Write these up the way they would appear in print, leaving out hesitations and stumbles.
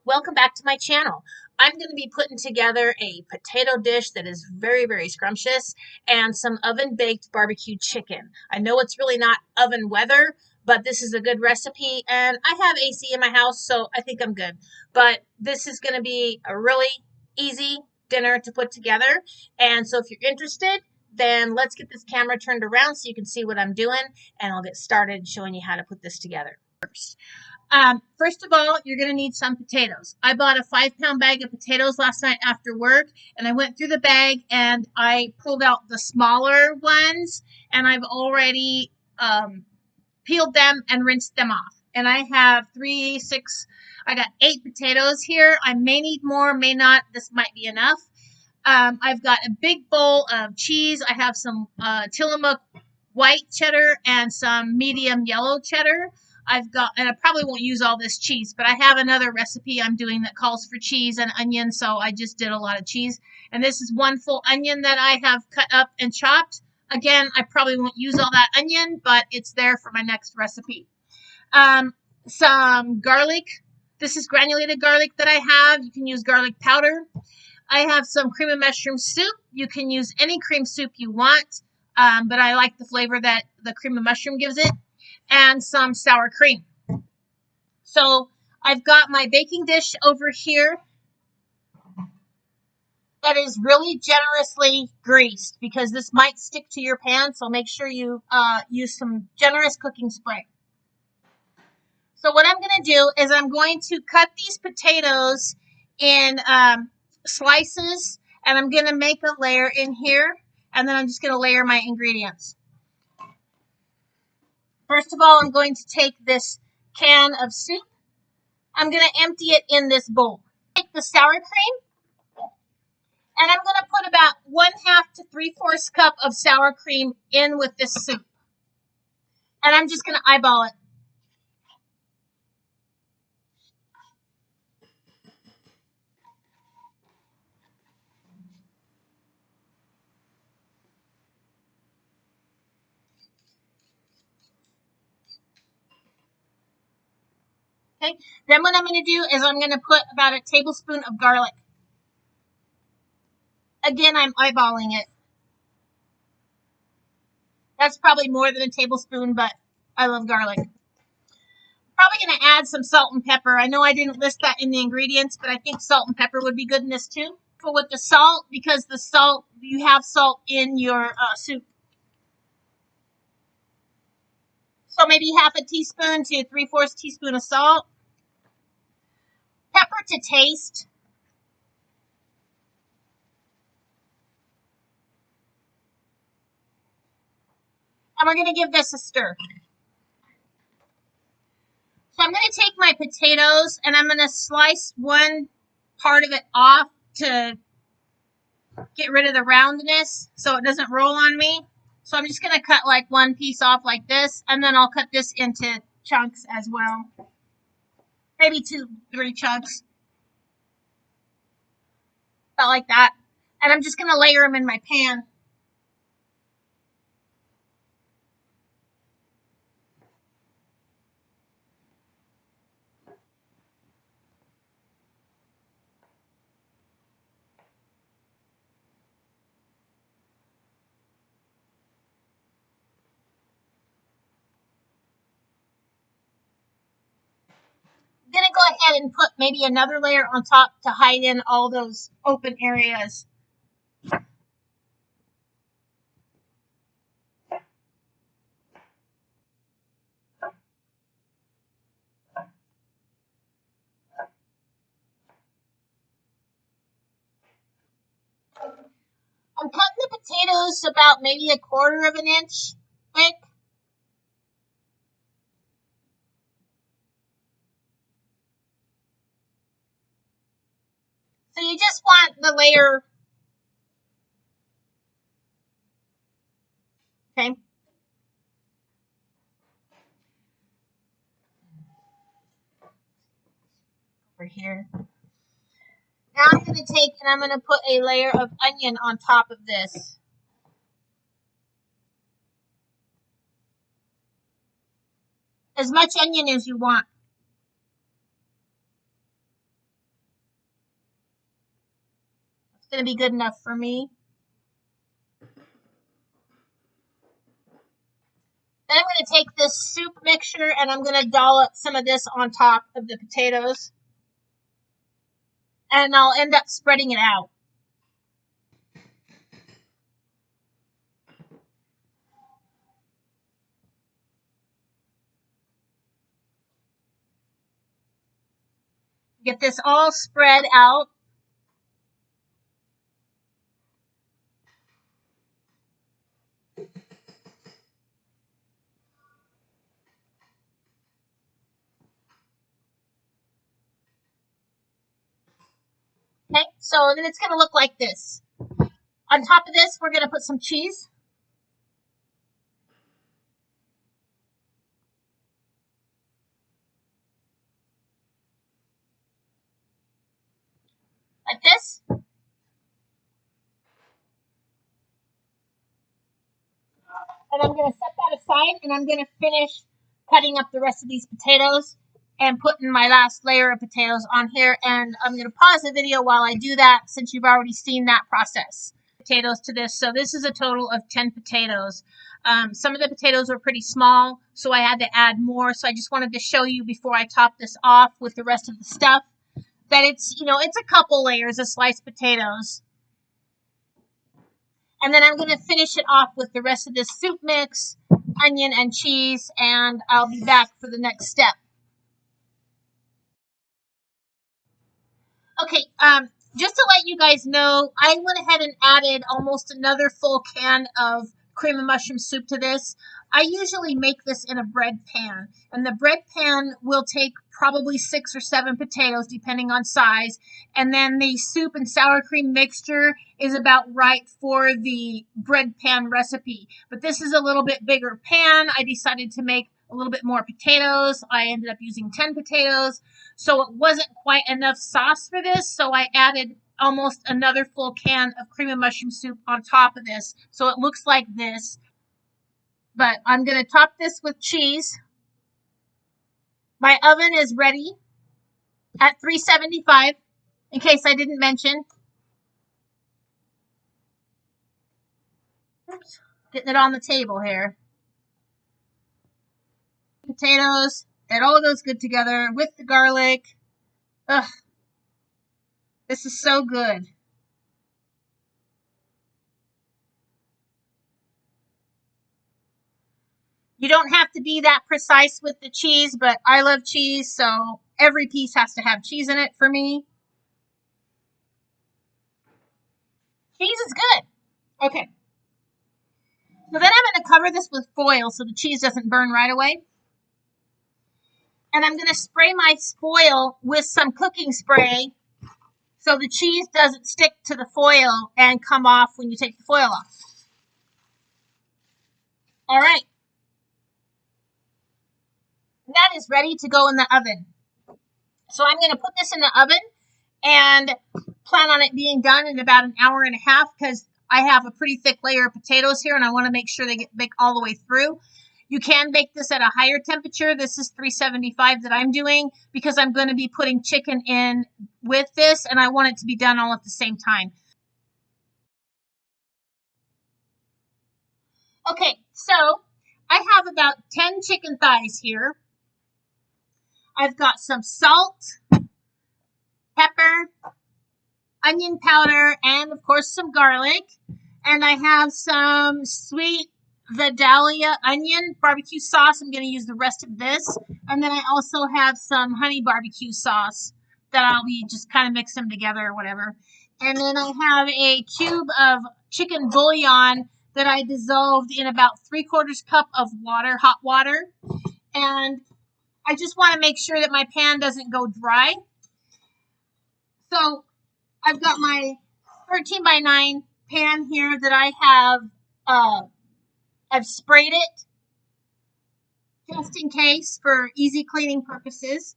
Welcome back to my channel. I'm going to be putting together a potato dish that is very, very scrumptious and some oven baked barbecue chicken. I know it's really not oven weather, but this is a good recipe and I have AC in my house, so I think I'm good. But this is going to be a really easy dinner to put together. And so if you're interested, then let's get this camera turned around so you can see what I'm doing, and I'll get started showing you how to put this together. First of all, you're going to need some potatoes. I bought a 5-pound bag of potatoes last night after work, and I went through the bag and I pulled out the smaller ones, and I've already peeled them and rinsed them off. And I have I got 8 potatoes here. I may need more, may not. This might be enough. I've got a big bowl of cheese. I have some Tillamook white cheddar and some medium yellow cheddar. And I probably won't use all this cheese, but I have another recipe I'm doing that calls for cheese and onion, so I just did a lot of cheese. And this is 1 full onion that I have cut up and chopped. Again, I probably won't use all that onion, but it's there for my next recipe. Some garlic. This is granulated garlic that I have. You can use garlic powder. I have some cream of mushroom soup. You can use any cream soup you want, but I like the flavor that the cream of mushroom gives it. And some sour cream. So I've got my baking dish over here that is really generously greased because this might stick to your pan, so make sure you use some generous cooking spray. So what I'm going to do is I'm going to cut these potatoes in slices, and I'm going to make a layer in here, and then I'm just going to layer my ingredients. First of all, I'm going to take this can of soup. I'm going to empty it in this bowl. Take the sour cream, and I'm going to put about 1/2 to 3/4 cup of sour cream in with this soup. And I'm just going to eyeball it. Okay. Then what I'm going to do is I'm going to put about a tablespoon of garlic. Again, I'm eyeballing it. That's probably more than a tablespoon, but I love garlic. Probably going to add some salt and pepper. I know I didn't list that in the ingredients, but I think salt and pepper would be good in this too. With the salt, because you have salt in your soup. So maybe 1/2 teaspoon to 3/4 teaspoon of salt. Pepper to taste. And we're going to give this a stir. So I'm going to take my potatoes and I'm going to slice one part of it off to get rid of the roundness so it doesn't roll on me. So I'm just going to cut like one piece off like this, and then I'll cut this into chunks as well. Maybe 2-3 chunks. About like that. And I'm just going to layer them in my pan. I'm going to go ahead and put maybe another layer on top to hide in all those open areas. I'm cutting the potatoes about maybe 1/4 of an inch thick. So you just want the layer. Okay. Over here. Now I'm going to take and I'm going to put a layer of onion on top of this. As much onion as you want. going to be good enough for me. Then I'm going to take this soup mixture and I'm going to dollop some of this on top of the potatoes. And I'll end up spreading it out. Get this all spread out. Okay, so then it's going to look like this. On top of this, we're going to put some cheese. Like this. And I'm going to set that aside and I'm going to finish cutting up the rest of these potatoes and putting my last layer of potatoes on here. And I'm going to pause the video while I do that since you've already seen that process. Potatoes to this. So this is a total of 10 potatoes. Some of the potatoes were pretty small, so I had to add more. So I just wanted to show you before I top this off with the rest of the stuff that it's, it's a couple layers of sliced potatoes. And then I'm going to finish it off with the rest of this soup mix, onion and cheese, and I'll be back for the next step. Okay, just to let you guys know, I went ahead and added almost another full can of cream of mushroom soup to this. I usually make this in a bread pan, and the bread pan will take probably 6 or 7 potatoes, depending on size, and then the soup and sour cream mixture is about right for the bread pan recipe. But this is a little bit bigger pan. I decided to make a little bit more potatoes. I ended up using 10 potatoes, so it wasn't quite enough sauce for this, so I added almost another full can of cream of mushroom soup on top of this, so it looks like this. But I'm going to top this with cheese. My oven is ready at 375, in case I didn't mention. Oops, getting it on the table here. Potatoes, it all goes good together with the garlic. Ugh, this is so good. You don't have to be that precise with the cheese, but I love cheese, so every piece has to have cheese in it for me. Cheese is good. Okay. So then I'm going to cover this with foil so the cheese doesn't burn right away. And I'm going to spray my foil with some cooking spray so the cheese doesn't stick to the foil and come off when you take the foil off. All right. That is ready to go in the oven. So I'm going to put this in the oven and plan on it being done in about an hour and a half because I have a pretty thick layer of potatoes here and I want to make sure they get baked all the way through. You can bake this at a higher temperature. This is 375 that I'm doing because I'm going to be putting chicken in with this and I want it to be done all at the same time. Okay, so I have about 10 chicken thighs here. I've got some salt, pepper, onion powder, and of course some garlic. And I have some sweet Vidalia onion barbecue sauce. I'm going to use the rest of this. And then I also have some honey barbecue sauce that I'll be just kind of mix them together or whatever. And then I have a cube of chicken bouillon that I dissolved in about 3/4 cup of water, hot water. And I just want to make sure that my pan doesn't go dry. So I've got my 13 by 9 pan here that I have, I've sprayed it just in case for easy cleaning purposes.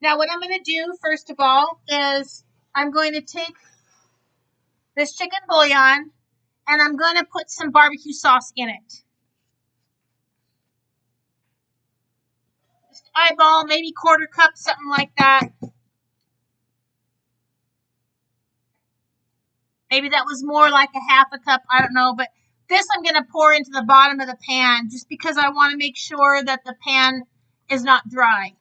Now what I'm going to do first of all is I'm going to take this chicken bouillon and I'm going to put some barbecue sauce in it. Just eyeball, maybe 1/4 cup, something like that. Maybe that was more like a half a cup. I don't know. But this I'm going to pour into the bottom of the pan just because I want to make sure that the pan is not dry.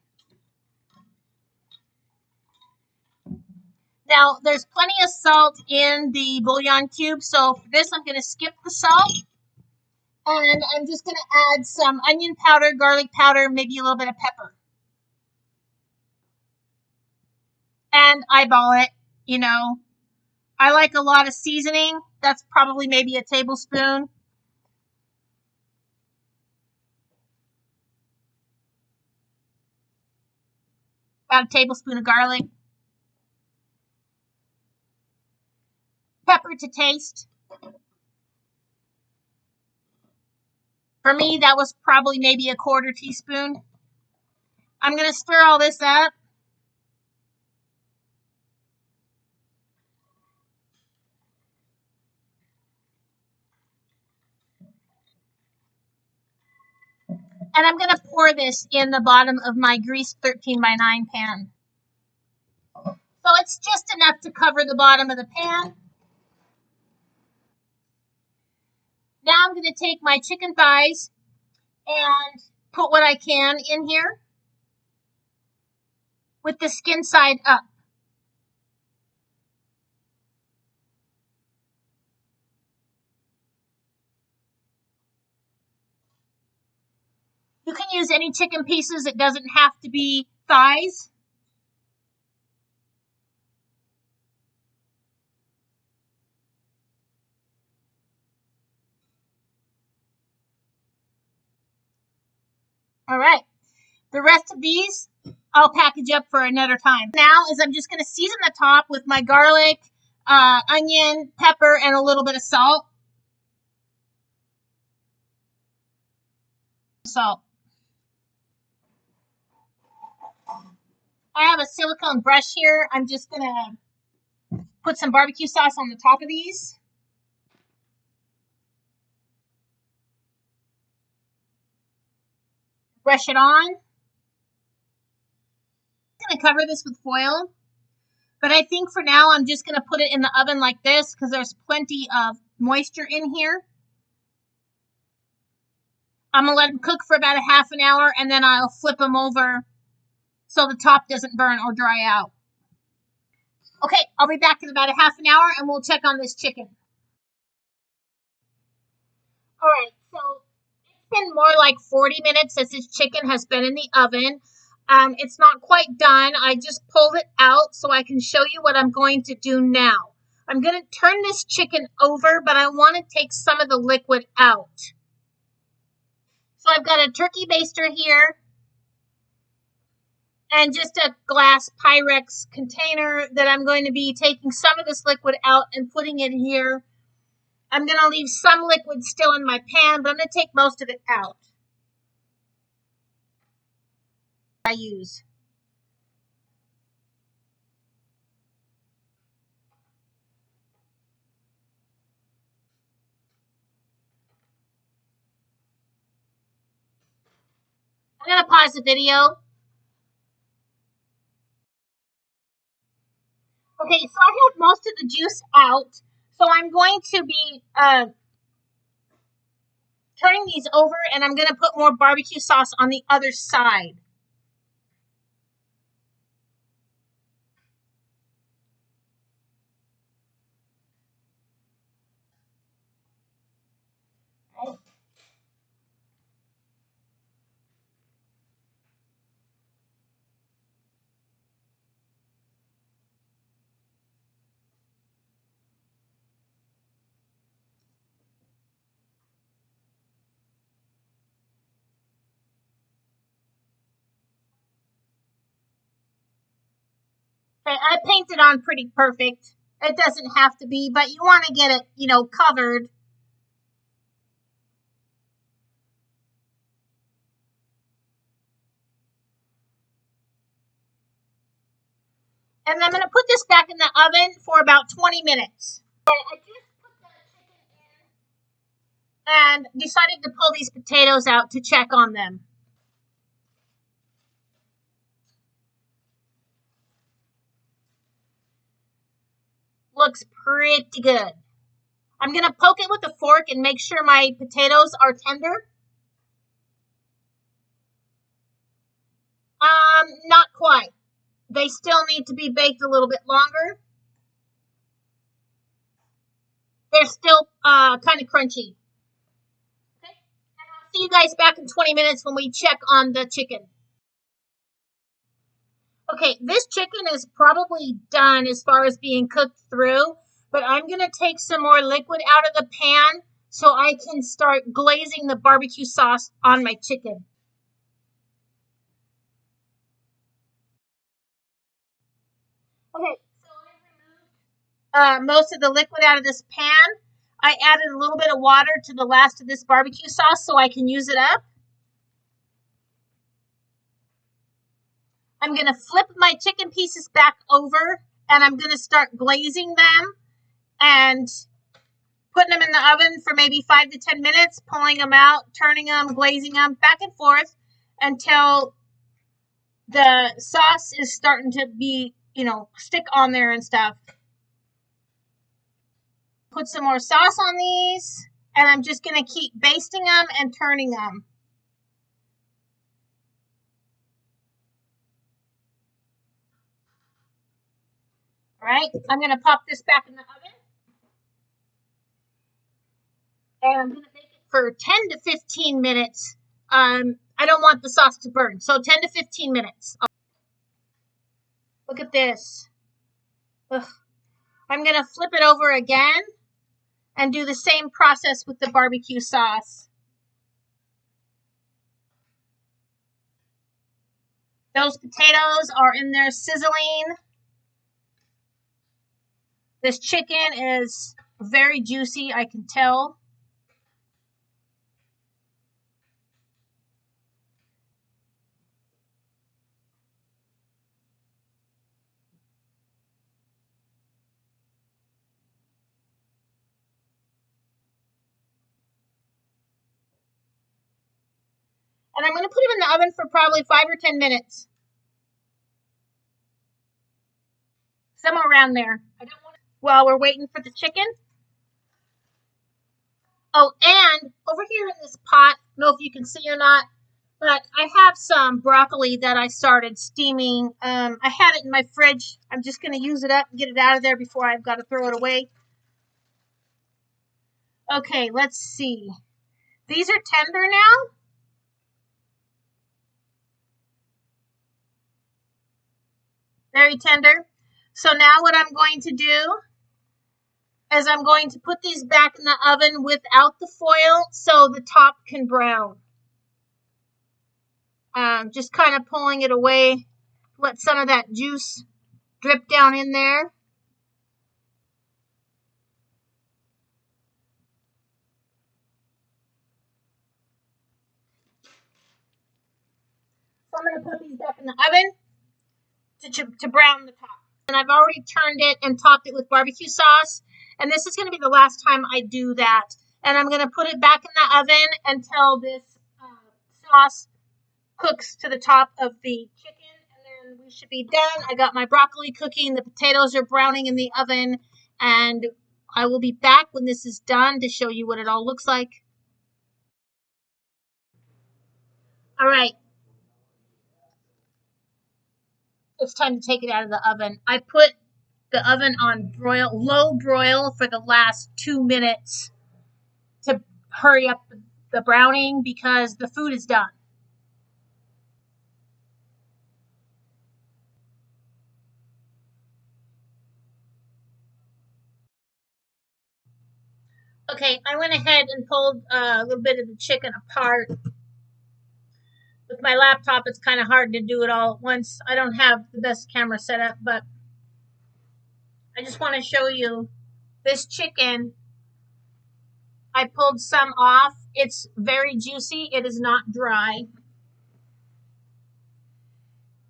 Now, there's plenty of salt in the bouillon cube, so for this I'm going to skip the salt. And I'm just going to add some onion powder, garlic powder, maybe a little bit of pepper. And eyeball it, you know. I like a lot of seasoning. That's probably maybe a tablespoon. About a tablespoon of garlic. Pepper to taste. For me, that was probably maybe a quarter teaspoon. I'm going to stir all this up. And I'm going to pour this in the bottom of my greased 13 by 9 pan. So it's just enough to cover the bottom of the pan. Now I'm going to take my chicken thighs and put what I can in here with the skin side up. You can use any chicken pieces. It doesn't have to be thighs. All right. The rest of these, I'll package up for another time. Now is I'm just going to season the top with my garlic, onion, pepper, and a little bit of salt. I have a silicone brush here. I'm just going to put some barbecue sauce on the top of these. Brush it on. I'm going to cover this with foil. But I think for now, I'm just going to put it in the oven like this because there's plenty of moisture in here. I'm going to let them cook for about a half an hour, and then I'll flip them over so the top doesn't burn or dry out. Okay, I'll be back in about a half an hour, and we'll check on this chicken. All right, so it's been more like 40 minutes since this chicken has been in the oven. It's not quite done. I just pulled it out so I can show you what I'm going to do now. I'm going to turn this chicken over, but I want to take some of the liquid out. So I've got a turkey baster here and just a glass Pyrex container that I'm going to be taking some of this liquid out and putting it here. I'm going to leave some liquid still in my pan, but I'm going to take most of it out. I use. I'm going to pause the video. Okay, so I have most of the juice out. So I'm going to be turning these over, and I'm going to put more barbecue sauce on the other side. Right. Okay, I painted on pretty perfect. It doesn't have to be, but you want to get it, covered. And I'm going to put this back in the oven for about 20 minutes. I just put the chicken in and decided to pull these potatoes out to check on them. looks pretty good. I'm going to poke it with a fork and make sure my potatoes are tender. Not quite. They still need to be baked a little bit longer. They're still kind of crunchy. Okay, and I'll see you guys back in 20 minutes when we check on the chicken. Okay, this chicken is probably done as far as being cooked through, but I'm going to take some more liquid out of the pan so I can start glazing the barbecue sauce on my chicken. Okay, so I removed most of the liquid out of this pan. I added a little bit of water to the last of this barbecue sauce so I can use it up. I'm going to flip my chicken pieces back over and I'm going to start glazing them and putting them in the oven for maybe 5 to 10 minutes, pulling them out, turning them, glazing them back and forth until the sauce is starting to be, stick on there and stuff. Put some more sauce on these, and I'm just going to keep basting them and turning them. All right, I'm going to pop this back in the oven. And I'm going to bake it for 10 to 15 minutes. I don't want the sauce to burn, so 10 to 15 minutes. Look at this. Ugh. I'm going to flip it over again and do the same process with the barbecue sauce. Those potatoes are in there sizzling. This chicken is very juicy, I can tell. And I'm going to put them in the oven for probably 5 or 10 minutes. Somewhere around there. While we're waiting for the chicken. Oh, and over here in this pot, I don't know if you can see or not, but I have some broccoli that I started steaming. I had it in my fridge. I'm just going to use it up and get it out of there before I've got to throw it away. Okay, let's see. These are tender now. Very tender. So now what I'm going to do is I'm going to put these back in the oven without the foil so the top can brown. Just kind of pulling it away, let some of that juice drip down in there. So I'm going to put these back in the oven to brown the top. And I've already turned it and topped it with barbecue sauce. And this is going to be the last time I do that. And I'm going to put it back in the oven until this sauce cooks to the top of the chicken. And then we should be done. I got my broccoli cooking. The potatoes are browning in the oven. And I will be back when this is done to show you what it all looks like. All right. It's time to take it out of the oven. I put the oven on low broil for the last 2 minutes to hurry up the browning because the food is done. Okay, I went ahead and pulled a little bit of the chicken apart. With my laptop, it's kind of hard to do it all at once. I don't have the best camera setup, but I just want to show you this chicken. I pulled some off. It's very juicy. It is not dry.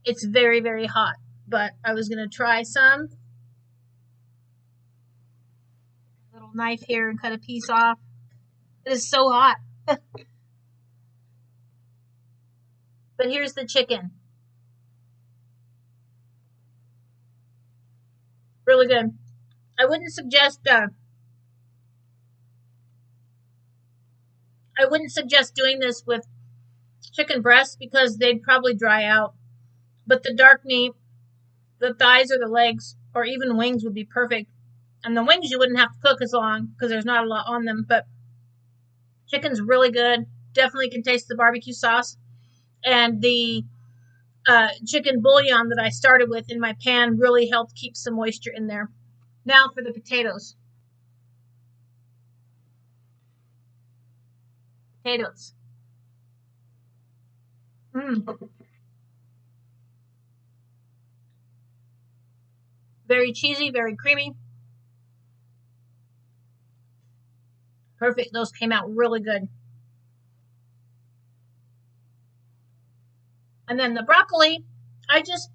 It's very, very hot, but I was going to try some. Little knife here and cut a piece off. It is so hot. But here's the chicken. Really good. I wouldn't suggest doing this with chicken breasts because they'd probably dry out. But the dark meat, the thighs or the legs, or even wings would be perfect. And the wings you wouldn't have to cook as long because there's not a lot on them. But chicken's really good. Definitely can taste the barbecue sauce. And the chicken bouillon that I started with in my pan really helped keep some moisture in there. Now for the potatoes. Potatoes. Mm. Very cheesy, very creamy. Perfect. Those came out really good. And then the broccoli, I just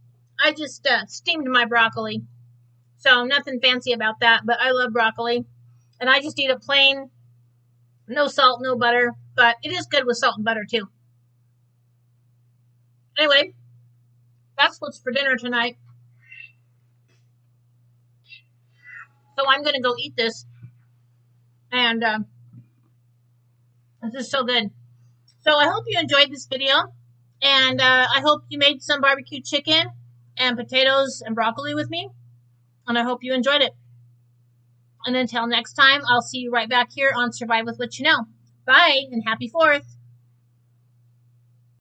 steamed my broccoli. So nothing fancy about that, but I love broccoli. And I just eat it plain, no salt, no butter, but it is good with salt and butter too. Anyway, that's what's for dinner tonight. So I'm going to go eat this. And this is so good. So I hope you enjoyed this video. And I hope you made some barbecue chicken and potatoes and broccoli with me. And I hope you enjoyed it. And until next time, I'll see you right back here on Survive with What You Know. Bye and happy 4th.